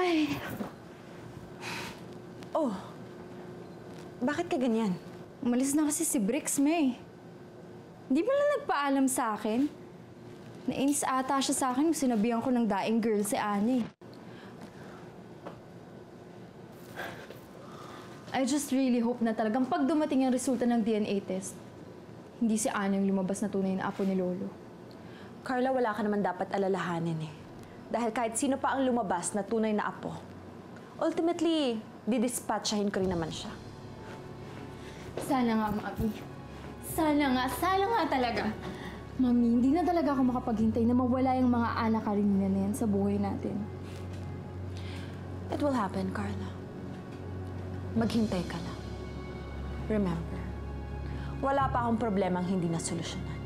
Ay. Oh, bakit ka ganyan? Umalis na kasi si Bricks, May. Hindi mo lang nagpaalam sa akin. Nainis ata siya sa akin nung sinabihan ko ng daing girl si Annie. I just really hope na talagang pag dumating ang resulta ng DNA test, hindi si Annie yung lumabas na tunay na apo ni Lolo. Carla, wala ka naman dapat alalahanin eh. Dahil kahit sino pa ang lumabas na tunay na apo, ultimately, didispatchahin ko rin naman siya. Sana nga, Mami. Sana nga talaga. Mami, hindi na talaga ako makapaghintay na mawala yung mga anak Karenina na yan sa buhay natin. It will happen, Carla. Maghintay ka lang. Remember, wala pa akong problemang hindi nasolusyonan.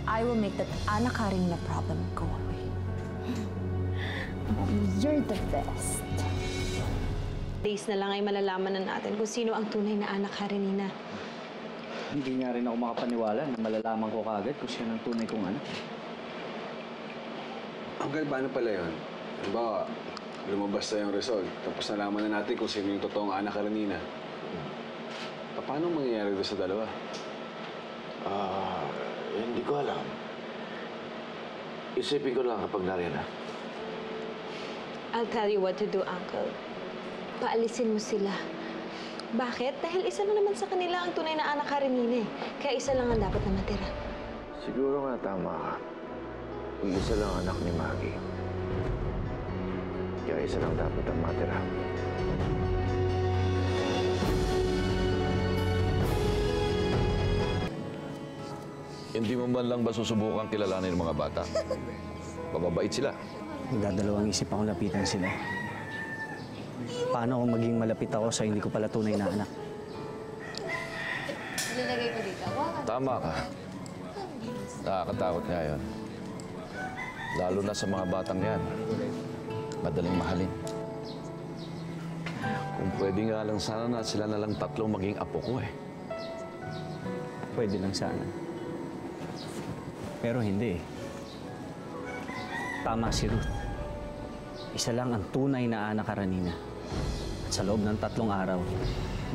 I will make that Ana Karenina problem go away. Mami, you're the best. Days na lang ay malalaman na natin kung sino ang tunay na Ana Karenina. Hindi nga rin ako makapaniwala na malalaman ko kaagad kung sino ang tunay kong anak. Uncle, paano pala yun? Halimbawa, lumabas na yung result, tapos nalaman na natin kung sino yung totoong Ana Karenina. Paano mangyayari doon sa dalawa? Hindi ko alam. Isipin ko lang kapag nariyan na. I'll tell you what to do, Uncle. Paalisin mo sila. Bakit? Dahil isa na naman sa kanila ang tunay na Ana Karenina eh. Kaya isa lang ang dapat na matira. Siguro nga tama ka. Iisa lang anak ni Maggie. Kaya isa lang dapat ang matira. Hindi mo man lang ba susubukan kilalanin ng mga bata? Mababait sila. Nagdadalawang isip akong lapitan sila. Paano kung maging malapit ako sa hindi ko pala tunay na anak? Ilalagay ko dito. Tama ka. Nakakatakot nga yun. Lalo na sa mga batang yan. Madaling mahalin. Kung pwede nga lang sana na sila na lang tatlong maging apo ko eh. Pwede lang sana. Pero hindi. Tama si Ruth. Isa lang ang tunay na Ana Karenina. At sa loob ng 3 araw,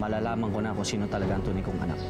malalaman ko na kung sino talaga ang tunay kong anak.